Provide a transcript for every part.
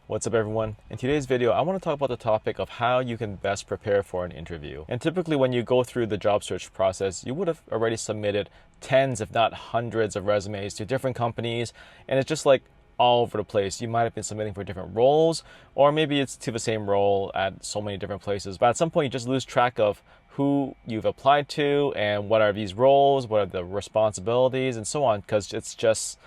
What's up everyone? In today's video, I want to talk about the topic of how you can best prepare for an interview. And typically when you go through the job search process, you would have already submitted tens, if not hundreds of resumes to different companies. And it's just like all over the place. You might have been submitting for different roles, or maybe it's to the same role at so many different places. But at some point you just lose track of who you've applied to and what are these roles, what are the responsibilities and so on, because it's just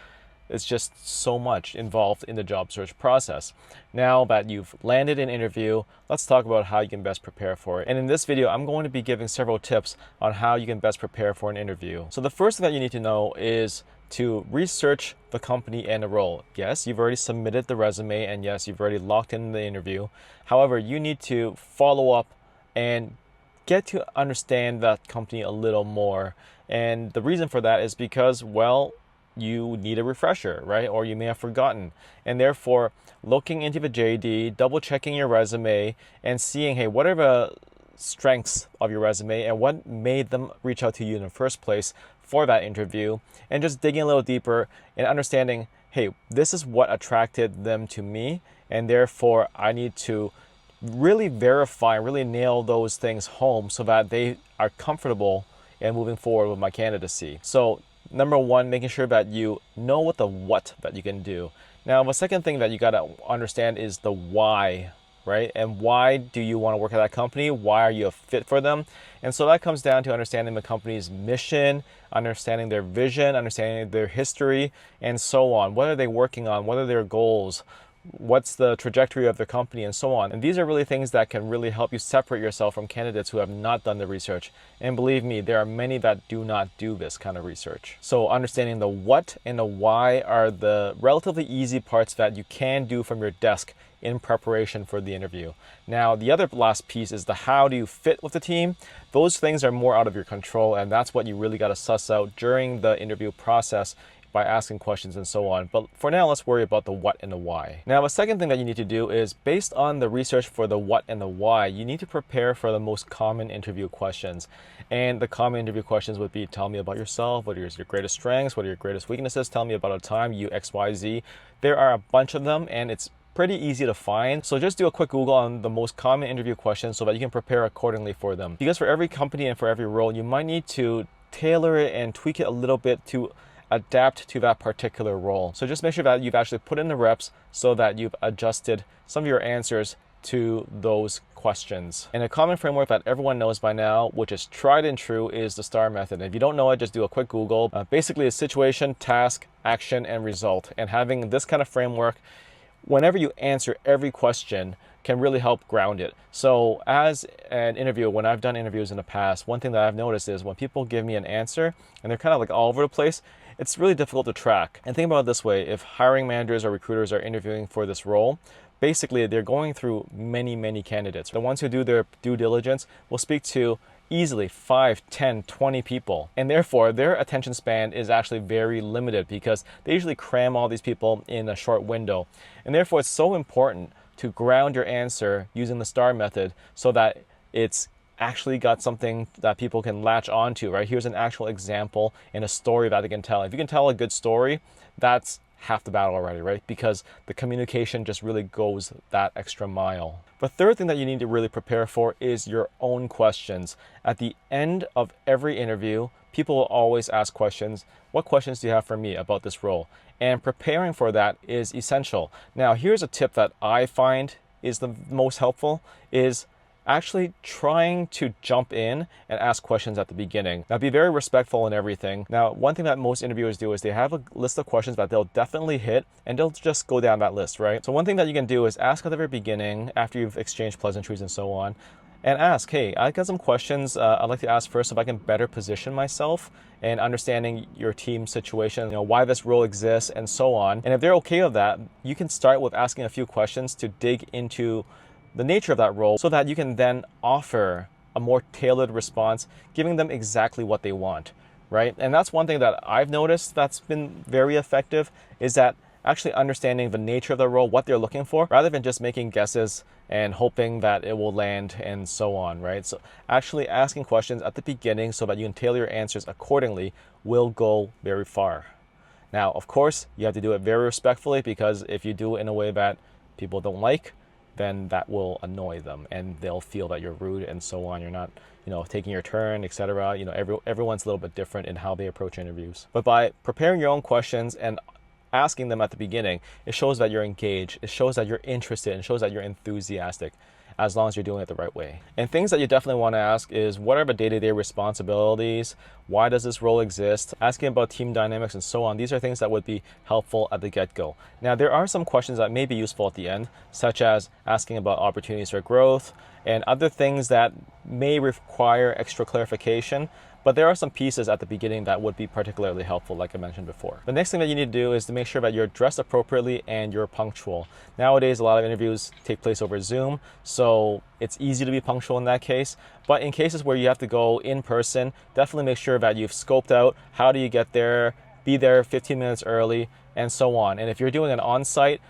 so much involved in the job search process. Now that you've landed an interview, let's talk about how you can best prepare for it. And in this video, I'm going to be giving several tips on how you can best prepare for an interview. So the first thing that you need to know is to research the company and the role. Yes, you've already submitted the resume, and yes, you've already locked in the interview. However, you need to follow up and get to understand that company a little more. And the reason for that is because, well, you need a refresher, right? Or you may have forgotten. And therefore, looking into the JD, double checking your resume and seeing, hey, what are the strengths of your resume and what made them reach out to you in the first place for that interview, and just digging a little deeper and understanding, hey, this is what attracted them to me, and therefore I need to really verify, really nail those things home so that they are comfortable in moving forward with my candidacy. So number one, making sure that you know what that you can do. Now, the second thing that you got to understand is the why, right? And why do you want to work at that company? Why are you a fit for them? And so that comes down to understanding the company's mission, understanding their vision, understanding their history, and so on. What are they working on? What are their goals? What's the trajectory of the company, and so on. And these are really things that can really help you separate yourself from candidates who have not done the research. And believe me, there are many that do not do this kind of research. So understanding the what and the why are the relatively easy parts that you can do from your desk in preparation for the interview. Now, the other last piece is the how do you fit with the team. Those things are more out of your control, and that's what you really got to suss out during the interview process by asking questions and so on. But for now, let's worry about the what and the why. Now, the second thing that you need to do is, based on the research for the what and the why, you need to prepare for the most common interview questions. And the common interview questions would be, tell me about yourself, what are your greatest strengths, what are your greatest weaknesses, tell me about a time you XYZ. There are a bunch of them, and it's pretty easy to find. So just do a quick Google on the most common interview questions so that you can prepare accordingly for them. Because for every company and for every role, you might need to tailor it and tweak it a little bit to adapt to that particular role. So just make sure that you've actually put in the reps so that you've adjusted some of your answers to those questions. And a common framework that everyone knows by now, which is tried and true, is the STAR method. And if you don't know it, just do a quick Google. Basically, it's situation, task, action, and result. And having this kind of framework, whenever you answer every question, can really help ground it. So as an interviewer, when I've done interviews in the past, one thing that I've noticed is when people give me an answer and they're kind of like all over the place, it's really difficult to track. And think about it this way: if hiring managers or recruiters are interviewing for this role, basically they're going through many candidates. The ones who do their due diligence will speak to easily 5, 10, 20 people. And therefore, their attention span is actually very limited because they usually cram all these people in a short window. And therefore, it's so important to ground your answer using the STAR method so that it's actually got something that people can latch onto, right? Here's an actual example and a story that they can tell. If you can tell a good story, that's half the battle already, right? Because the communication just really goes that extra mile. The third thing that you need to really prepare for is your own questions. At the end of every interview, people will always ask questions. What questions do you have for me about this role? And preparing for that is essential. Now, here's a tip that I find is the most helpful, is actually trying to jump in and ask questions at the beginning. Now, be very respectful in everything. Now, one thing that most interviewers do is they have a list of questions that they'll definitely hit, and they'll just go down that list, right? So one thing that you can do is ask at the very beginning, after you've exchanged pleasantries and so on, and ask, hey, I got some questions I'd like to ask first if I can better position myself and understanding your team situation, why this role exists and so on. And if they're okay with that, you can start with asking a few questions to dig into the nature of that role so that you can then offer a more tailored response, giving them exactly what they want, right? And that's one thing that I've noticed that's been very effective, is that actually understanding the nature of the role, what they're looking for, rather than just making guesses and hoping that it will land and so on, right? So actually asking questions at the beginning so that you can tailor your answers accordingly will go very far. Now, of course, you have to do it very respectfully, because if you do it in a way that people don't like, then that will annoy them and they'll feel that you're rude and so on. You're not, taking your turn, etc. Everyone's a little bit different in how they approach interviews. But by preparing your own questions and asking them at the beginning, it shows that you're engaged, it shows that you're interested, and it shows that you're enthusiastic, as long as you're doing it the right way. And things that you definitely want to ask is, what are the day-to-day responsibilities? Why does this role exist? Asking about team dynamics and so on. These are things that would be helpful at the get-go. Now, there are some questions that may be useful at the end, such as asking about opportunities for growth and other things that may require extra clarification. But there are some pieces at the beginning that would be particularly helpful, like I mentioned before. The next thing that you need to do is to make sure that you're dressed appropriately and you're punctual. Nowadays, a lot of interviews take place over Zoom, so it's easy to be punctual in that case. But in cases where you have to go in person, definitely make sure that you've scoped out how do you get there, be there 15 minutes early, and so on. And if you're doing an on-site,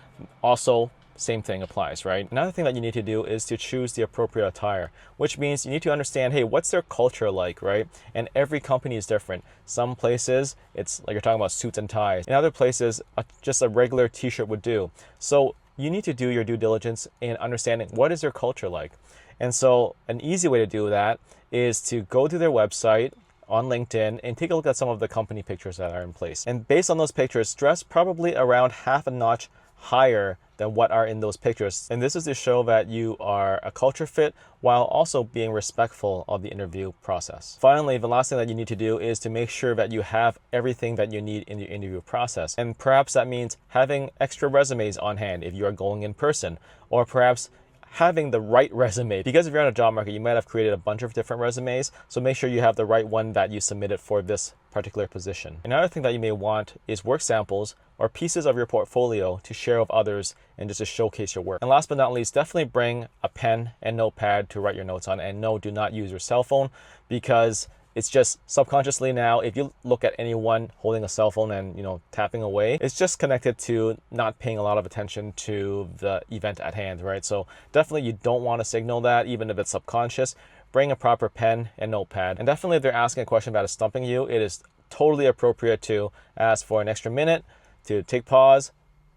also same thing applies, right? Another thing that you need to do is to choose the appropriate attire, which means you need to understand, hey, what's their culture like, right? And every company is different. Some places, it's like you're talking about suits and ties. In other places, just a regular t-shirt would do. So you need to do your due diligence in understanding what is their culture like. And so an easy way to do that is to go to their website on LinkedIn and take a look at some of the company pictures that are in place. And based on those pictures, dress probably around half a notch higher than what are in those pictures. And this is to show that you are a culture fit while also being respectful of the interview process. Finally, the last thing that you need to do is to make sure that you have everything that you need in the interview process. And perhaps that means having extra resumes on hand if you are going in person, or perhaps having the right resume, because if you're on a job market, you might have created a bunch of different resumes. So make sure you have the right one that you submitted for this particular position. Another thing that you may want is work samples or pieces of your portfolio to share with others and just to showcase your work. And last but not least, definitely bring a pen and notepad to write your notes on. And no, do not use your cell phone, because it's just subconsciously now, if you look at anyone holding a cell phone and tapping away, it's just connected to not paying a lot of attention to the event at hand, right? So definitely you don't want to signal that, even if it's subconscious. Bring a proper pen and notepad. And definitely if they're asking a question that is stumping you, it is totally appropriate to ask for an extra minute to take pause,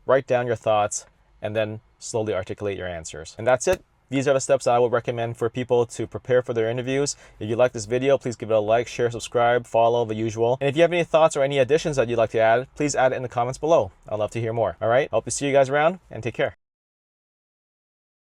write down your thoughts, and then slowly articulate your answers. And that's it. These are the steps I would recommend for people to prepare for their interviews. If you like this video, please give it a like, share, subscribe, follow, the usual. And if you have any thoughts or any additions that you'd like to add, please add it in the comments below. I'd love to hear more. All right, hope to see you guys around, and take care.